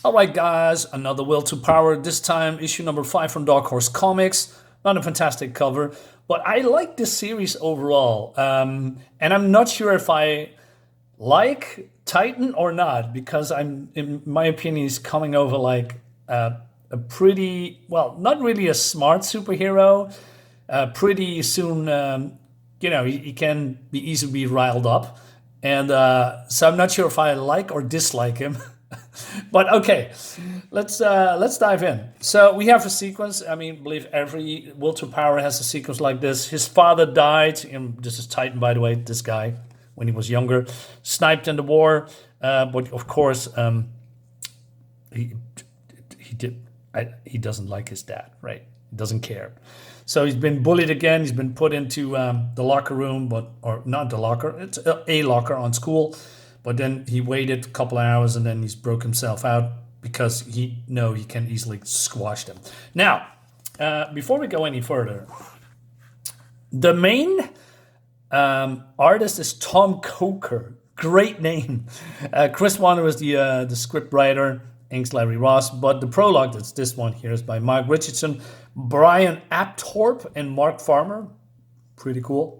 All right, guys, another Will to Power. This time, issue number 5 from Dark Horse Comics. Not a fantastic cover, but I like this series overall. And I'm not sure if I like Titan or not, because in my opinion, he's coming over like a pretty, well, not really a smart superhero. Pretty soon, he can be easily riled up. And so I'm not sure if I like or dislike him. But okay, let's dive in. So we have a sequence. I mean, I believe every Will to Power has a sequence like this. His father died. And this is Titan, by the way. This guy, when he was younger, sniped in the war. But of course, he he doesn't like his dad, right? He doesn't care. So he's been bullied again. He's been put into the locker room, or not the locker. It's a locker on school. But then he waited a couple of hours and then he's broke himself out because he can easily squash them. Now, before we go any further, the main artist is Tomm Coker. Great name. Chris Warner was the script writer, inks Larry Ross, but the prologue, that's this one here, is by Mark Richardson, Brian Apthorp, and Mark Farmer. Pretty cool.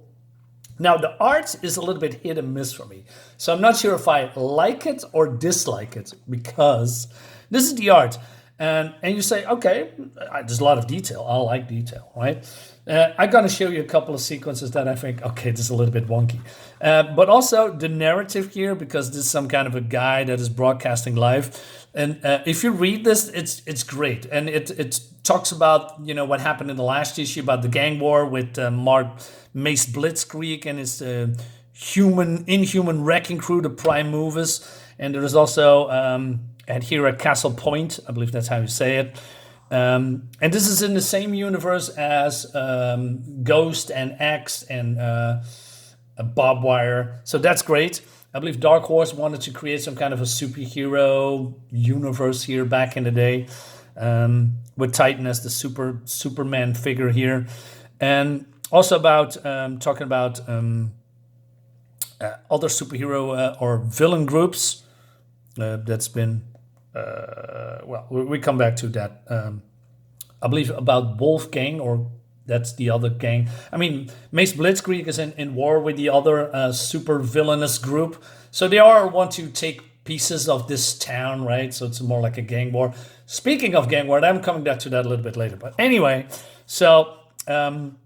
Now, the art is a little bit hit and miss for me. So I'm not sure if I like it or dislike it, because this is the art. And you say, okay, there's a lot of detail. I like detail, right? I'm going to show you a couple of sequences that I think, okay, this is a little bit wonky. But also the narrative here, because this is some kind of a guy that is broadcasting live. And if you read this, it's great. And it talks about, what happened in the last issue about the gang war with Mark Mace Blitzkrieg and his inhuman wrecking crew, the Prime Movers. And there is also here at Castle Point, I believe that's how you say it. And this is in the same universe as Ghost and X and Bob Wire. So that's great. I believe Dark Horse wanted to create some kind of a superhero universe here back in the day, with Titan as the Superman figure here. And also about talking about other superhero or villain groups that's been, we come back to that. I believe about Wolfgang, or that's the other gang. I mean, Mace Blitzkrieg is in war with the other super villainous group. So they all want to take pieces of this town, right? So it's more like a gang war. Speaking of gang war, I'm coming back to that a little bit later. But anyway, so Titan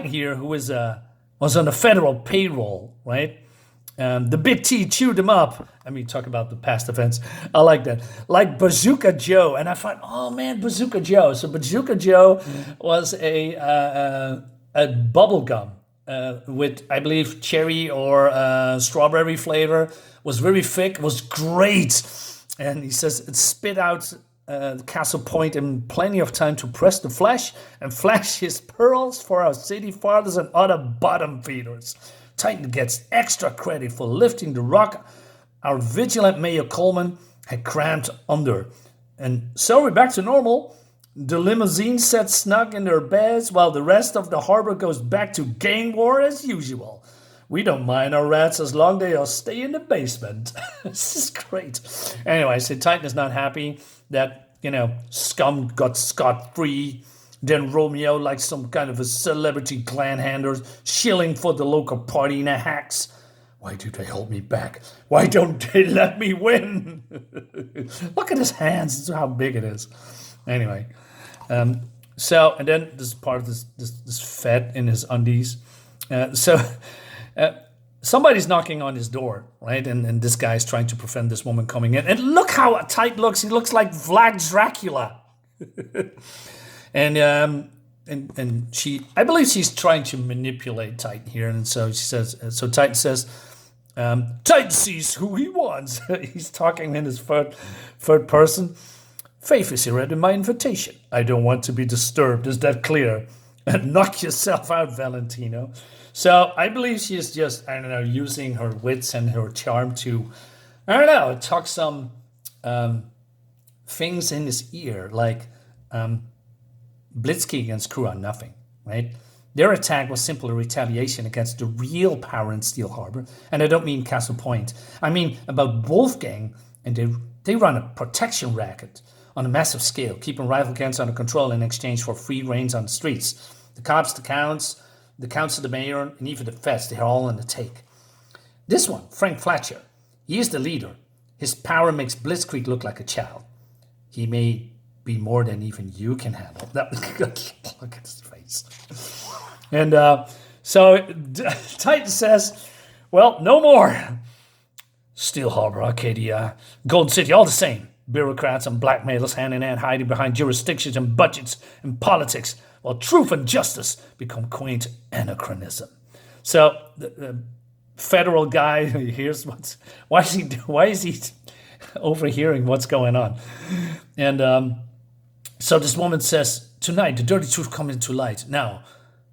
here, who was on a federal payroll, right? The Big T chewed him up. I mean, talk about the past events. I like that. Like Bazooka Joe. And I thought, oh man, Bazooka Joe. So Bazooka Joe was a bubble gum with, I believe, cherry or strawberry flavor. Was very thick, was great. And he says it spit out Castle Point in plenty of time to press the flesh and flash his pearls for our city fathers and other bottom feeders. Titan gets extra credit for lifting the rock our vigilant Mayor Coleman had crammed under. And so we're back to normal. The limousine sits snug in their beds while the rest of the harbor goes back to gang war as usual. We don't mind our rats as long as they all stay in the basement. This is great. Anyway, so Titan is not happy that, Scum got scot-free. Then Romeo, like some kind of a celebrity clan handler, shilling for the local party in a hacks. Why do they hold me back? Why don't they let me win? Look at his hands. This is how big it is. Anyway, and then this part of this fat in his undies. Somebody's knocking on his door, right? And this guy's trying to prevent this woman coming in. And look how tight looks. He looks like Vlad Dracula. And she, I believe she's trying to manipulate Titan here. And so she says, Titan says, Titan sees who he wants. He's talking in his third person. Faith is here at my invitation. I don't want to be disturbed. Is that clear? And knock yourself out, Valentino. So I believe she is just, using her wits and her charm to, talk some things in his ear, like Blitzkrieg and Screw are nothing, right? Their attack was simply a retaliation against the real power in Steel Harbor. And I don't mean Castle Point. I mean about Wolfgang And they run a protection racket on a massive scale, keeping rival gangs under control in exchange for free reins on the streets. The cops, the council, the mayor, and even the feds, they're all on the take. This one, Frank Fletcher, he is the leader. His power makes Blitzkrieg look like a child. He may be more than even you can handle. Look at his face. And so Titan says, well, no more. Steel Harbor, Arcadia, Golden City, all the same. Bureaucrats and blackmailers hand in hand hiding behind jurisdictions and budgets and politics, while truth and justice become quaint anachronism. So the federal guy hears why is he overhearing what's going on? And so this woman says, tonight the dirty truth comes into light. Now,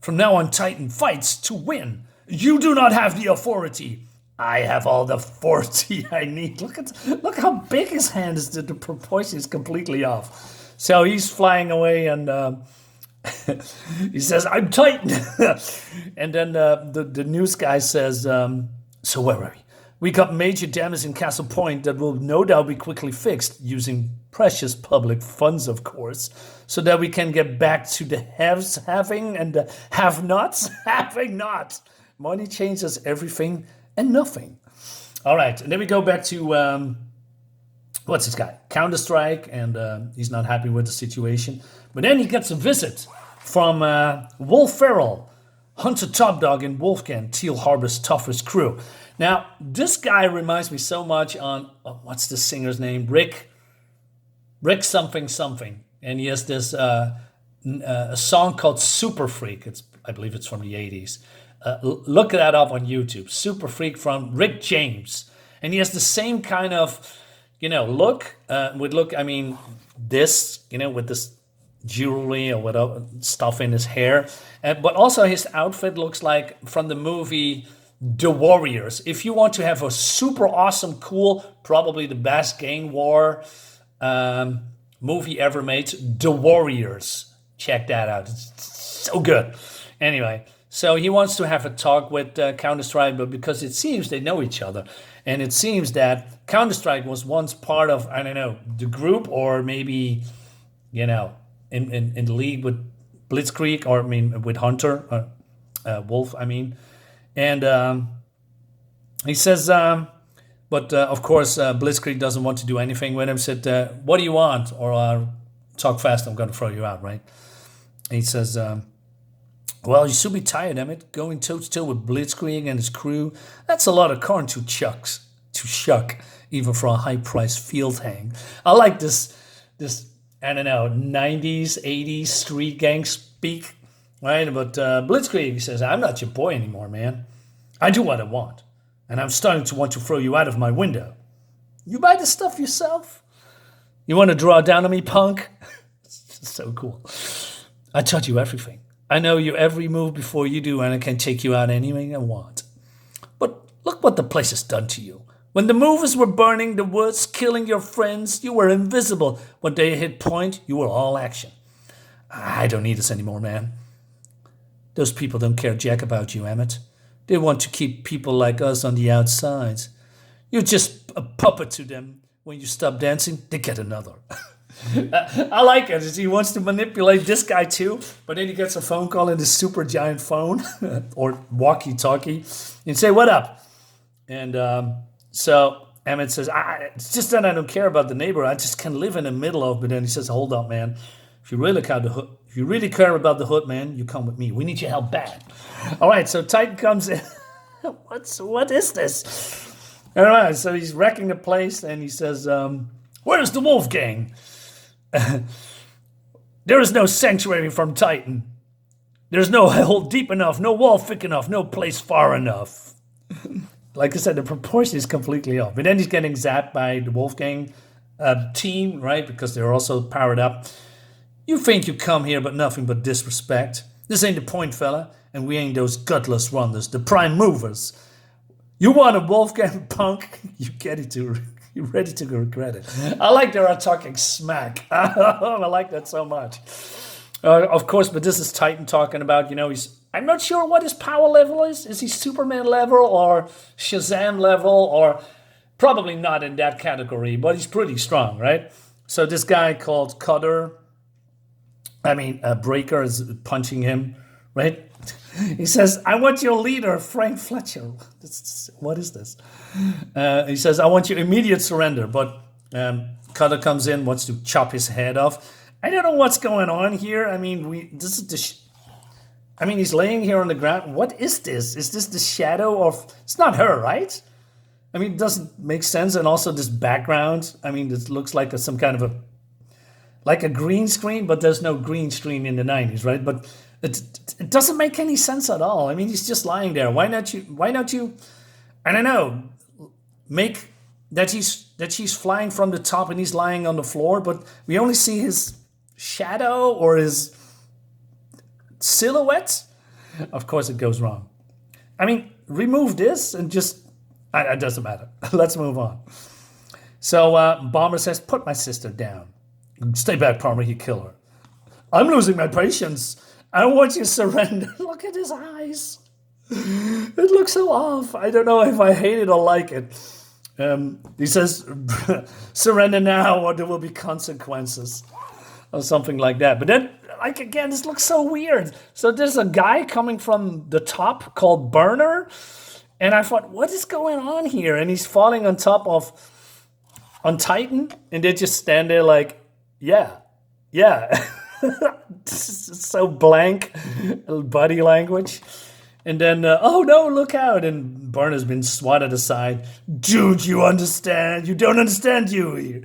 from now on, Titan fights to win. You do not have the authority. I have all the authority I need. Look how big his hand is. The proportion is completely off. So he's flying away, and he says, I'm Titan. And then the news guy says, so where are we? We got major damage in Castle Point that will no doubt be quickly fixed using precious public funds, of course, so that we can get back to the haves having and the have-nots having not. Money changes everything and nothing. All right, and then we go back to, what's this guy? Counter-Strike, and he's not happy with the situation. But then he gets a visit from Wolf Ferrell, Hunter Top Dog, and Wolfgang, Teal Harbor's toughest crew. Now, this guy reminds me so much on, what's the singer's name? Rick something something. And he has this a song called Super Freak. I believe it's from the 80s. Look that up on YouTube. Super Freak from Rick James. And he has the same kind of, look. This, with this jewelry or whatever stuff in his hair. But also his outfit looks like from the movie The Warriors. If you want to have a super awesome, cool, probably the best gang war movie ever made, The Warriors. Check that out. It's so good. Anyway, so he wants to have a talk with Counter-Strike, but because it seems they know each other. And it seems that Counter-Strike was once part of, I don't know, the group, or maybe, in the league with Blitzkrieg, or with Hunter, Wolf, And he says, but of course, Blitzkrieg doesn't want to do anything with him. Said, what do you want? Or talk fast, I'm going to throw you out, right? And he says, well, you should be tired, Emmett, going toe-to-toe with Blitzkrieg and his crew. That's a lot of corn to shuck, even for a high-priced field hang. I like this, I don't know, 90s, 80s street gang speak, right? But Blitzkrieg says, I'm not your boy anymore, man. I do what I want, and I'm starting to want to throw you out of my window. You buy the stuff yourself? You want to draw down on me, punk? So cool. I taught you everything. I know your every move before you do, and I can take you out any way I want. But look what the place has done to you. When the movers were burning the woods, killing your friends, you were invisible. When they hit point, you were all action. I don't need this anymore, man. Those people don't care jack about you, Emmett. They want to keep people like us on the outside. You're just a puppet to them. When you stop dancing, they get another. I like it. He wants to manipulate this guy too, but then he gets a phone call in this super giant phone or walkie-talkie and say, what up? And so Emmett says, it's just that I don't care about the neighbor. I just can live in the middle of it. But then he says, hold up, man. If you really care about the hood, man, you come with me. We need your help bad. All right, so Titan comes in. What is this? All right, so he's wrecking the place, and he says, where's the Wolf Gang? There is no sanctuary from Titan. There's no hole deep enough, no wall thick enough, no place far enough. Like I said, the proportion is completely off. But then he's getting zapped by the Wolfgang team, right? Because they're also powered up. You think you come here but nothing but disrespect. This ain't the point, fella. And we ain't those gutless runners, the prime movers. You want a Wolfgang punk? You're ready to regret it. I like they are talking smack. I like that so much. Of course, but this is Titan talking about, I'm not sure what his power level is. Is he Superman level or Shazam level or Probably not in that category, but he's pretty strong, right? So this guy called Breaker is punching him, right? He says, I want your leader, Frank Fletcher. What is this? He says, I want your immediate surrender. But Cutter comes in, wants to chop his head off. I don't know what's going on here. I mean, he's laying here on the ground. What is this? Is this the shadow of... It's not her, right? I mean, it doesn't make sense. And also this background. I mean, it looks like some kind of a green screen, but there's no green screen in the 90s, right? But it doesn't make any sense at all. I mean, he's just lying there. Why not you, I don't know, make that she's flying from the top and he's lying on the floor, but we only see his shadow or his silhouette? Of course it goes wrong. I mean, remove this and just... It doesn't matter. Let's move on. So Bomber says, put my sister down. Stay back, Palmer, he kill her. I'm losing my patience. I want you to surrender. Look at his eyes. It looks so off. I don't know if I hate it or like it. He says, surrender now or there will be consequences. Or something like that. But then, again, this looks so weird. So there's a guy coming from the top called Burner. And I thought, what is going on here? And he's falling on on Titan. And they just stand there like, yeah. This is so blank body language. And then, oh no, look out. And Burner's been swatted aside. Dude, you understand? You don't understand, Huey.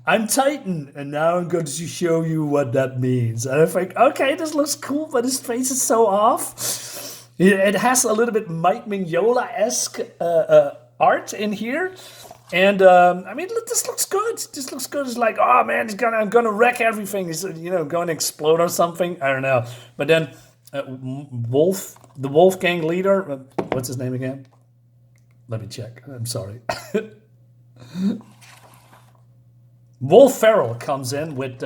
I'm Titan, and now I'm going to show you what that means. And I think, okay, this looks cool, but his face is so off. It has a little bit Mike Mignola-esque art in here. And, this looks good. This looks good. It's like, oh, man, I'm going to wreck everything. He's, going to explode or something. I don't know. But then the Wolfgang leader, what's his name again? Let me check. I'm sorry. Wolf Ferrell comes in with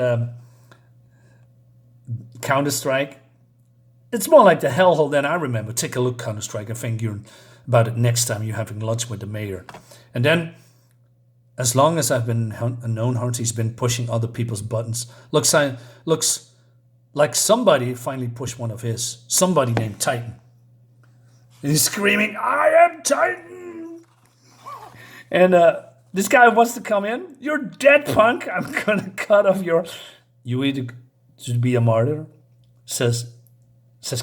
Counter-Strike. It's more like the hellhole than I remember. Take a look, Counter-Strike. I think you're about it next time you're having lunch with the mayor. And then, as long as I've been known Hunt, he's been pushing other people's buttons. Looks like somebody finally pushed one of his. Somebody named Titan. And he's screaming, I am Titan! And this guy wants to come in. You're dead, punk. I'm going to cut off your... You either should be a martyr, says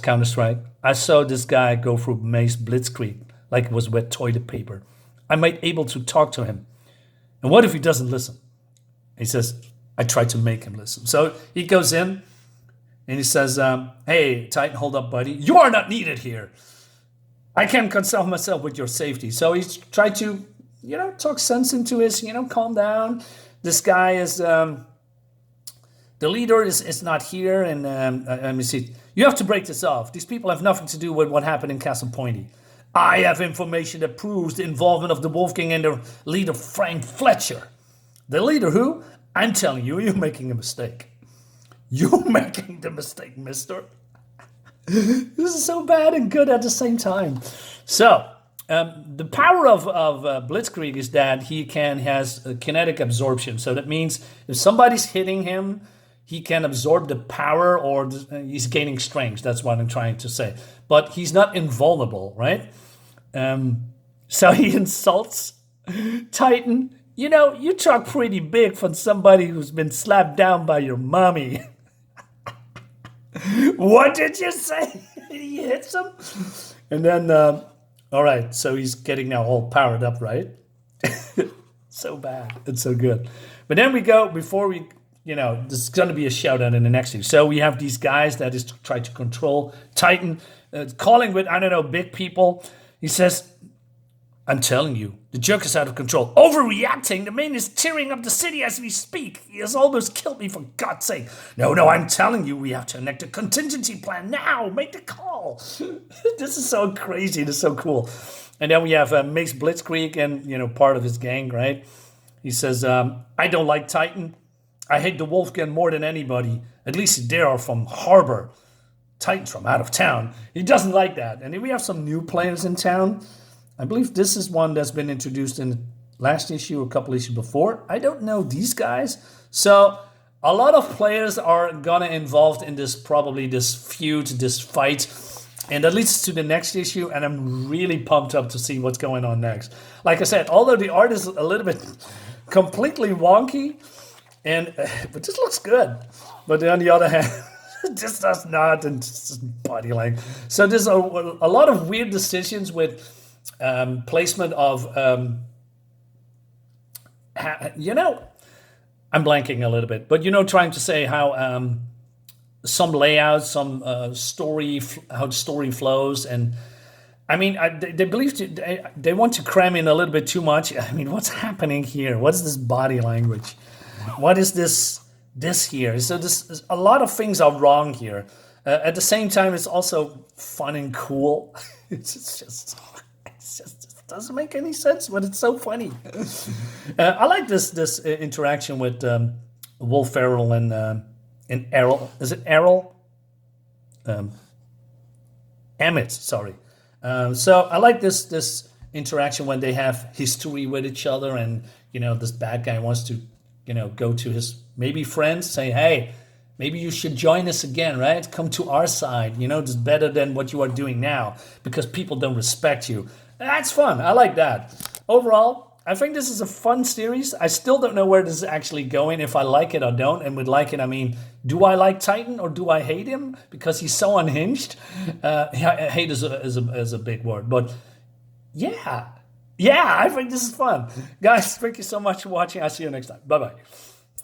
Counter-Strike. I saw this guy go through Mace Blitzkrieg like it was wet toilet paper. I might able to talk to him. And what if he doesn't listen? He says, I tried to make him listen. So he goes in and he says, hey, Titan, hold up, buddy. You are not needed here. I can concern myself with your safety. So he's tried to, talk sense into his, calm down. This guy is, the leader is not here. And let me see. You have to break this off. These people have nothing to do with what happened in Castle Pointy. I have information that proves the involvement of the Wolfgang and their leader, Frank Fletcher. The leader who? I'm telling you, you're making a mistake. You're making the mistake, mister. This is so bad and good at the same time. So, the power of Blitzkrieg is that he has a kinetic absorption. So that means if somebody's hitting him, he can absorb the power or he's gaining strength. That's what I'm trying to say. But he's not invulnerable, right? So he insults Titan. You talk pretty big for somebody who's been slapped down by your mommy. What did you say? He hits him. And then, all right, so he's getting now all powered up, right? So bad. It's so good. But then we go, before we, there's going to be a shout out in the next thing. So we have these guys that is trying to control Titan, calling with, big people. He says, I'm telling you, the jerk is out of control. Overreacting. The man is tearing up the city as we speak. He has almost killed me, for God's sake. No, I'm telling you, we have to enact a contingency plan now. Make the call. This is so crazy. This is so cool. And then we have Mace Blitzkrieg and, part of his gang, right? He says, I don't like Titan. I hate the Wolfgang more than anybody. At least they are from Harbor. Titan's from out of town. He doesn't like that. And then we have some new players in town. I believe this is one that's been introduced in last issue, a couple issues before. I don't know these guys. So a lot of players are gonna involved in this, probably this feud, this fight. And that leads to the next issue, and I'm really pumped up to see what's going on next. Like I said, although the art is a little bit completely wonky, and but this looks good. But on the other hand, this does not, and just body language. So there's a lot of weird decisions with placement of, I'm blanking a little bit, but trying to say how some layouts, some story, how the story flows, and I mean, they believe they want to cram in a little bit too much. I mean, what's happening here? What's this body language? What is this here? So this, a lot of things are wrong here. At the same time, it's also fun and cool. It's just it doesn't make any sense, but it's so funny. I like this interaction with Will Ferrell and Errol. Is it Errol? Emmett, sorry. So I like this interaction when they have history with each other, and this bad guy wants to go to his maybe friends, say, hey, maybe you should join us again, right? Come to our side. This is better than what you are doing now because people don't respect you. That's fun. I like that. Overall, I think this is a fun series. I still don't know where this is actually going, if I like it or don't. And with like it, I mean, do I like Titan or do I hate him because he's so unhinged? Hate is a big word, but yeah, I think this is fun. Guys, thank you so much for watching. I'll see you next time. Bye-bye.